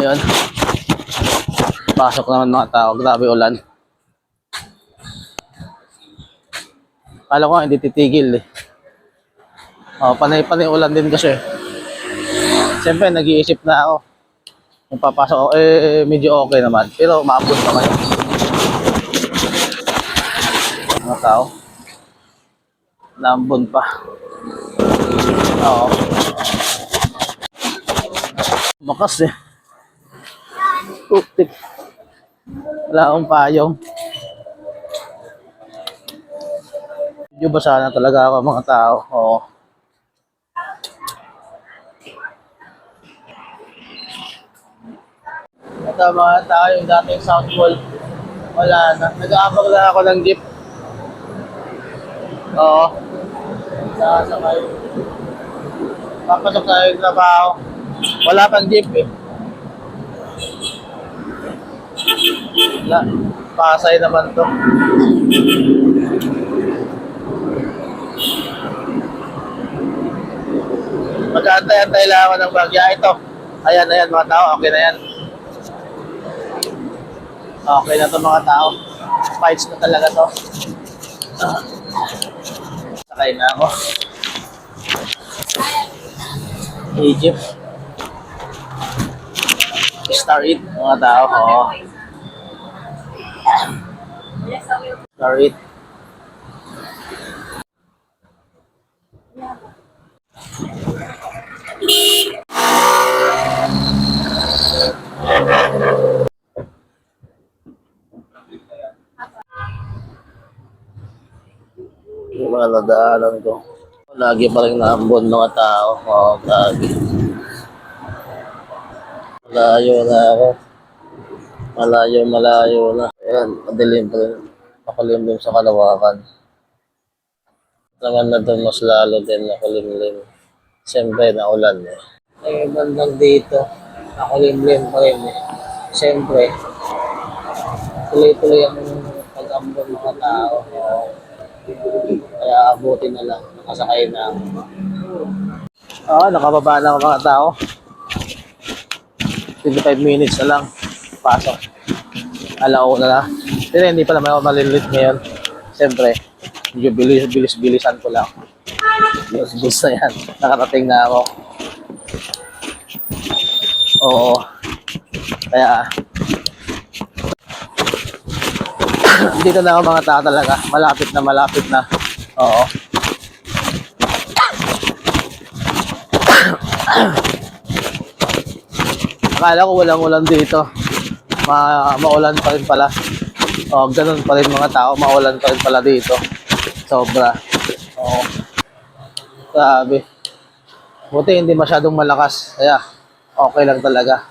Ayun. Pasok naman mga tao. Grabe ulan. Kala ko hindi titigil eh. Panay-panay ulan din kasi. Siyempre, nag-iisip na ako. Kung papasok ako, medyo okay naman. Pero maambon naman yun. Mga tao. Naambon pa. Oo. Makas eh. Tuktik. Wala akong payong. Medyo basa na talaga ako mga tao. Oo. Ito mga tao, yung dating South Mall. Wala na. Nag-aabang na ako ng jeep. Oo. Sasakay. Papasok na yung trabaho. Wala pang jeep eh. Wala. Pasay naman to. Mag-aantay-antay lang ako ng bagya. Ito. Ayan mga tao. Okay na yan. Okay na to mga tao. Fights na talaga to. Sakay na ako. Egypt. Star Eat mga tao. Oo. Star Eat. Yung mga nadaanan ko. Lagi pa rin naambon mga tao. Oo, lagi. Malayo na ako. Malayo na. Ayan, madilim pa rin. Makulimlim sa Kalawakan. Naman na doon mas lalo din makulimlim. Siyempre, naulan eh. Ay, bandang dito. Makulimlim pa rin eh. Siyempre, tuloy-tuloy ang pag-ambon mga tao. Kaya abutin na lang. Nakasakay na ako. Nakababa na ako mga tao. 25 minutes na lang. Pasok. Alauna na. Pero hindi pa naman ako malilit ngayon. Siyempre, medyo bilis-bilisan ko lang. Bilis na yan. Nakarating na ako. Oo. Kaya, dito na ako mga tao talaga. Malapit na. Oo. Akala ko walang ulan dito. Maulan pa rin pala. Ganun pa rin mga tao. Maulan pa rin pala dito. Sobra. Oo. Grabe. Buti hindi masyadong malakas. Kaya okay lang talaga.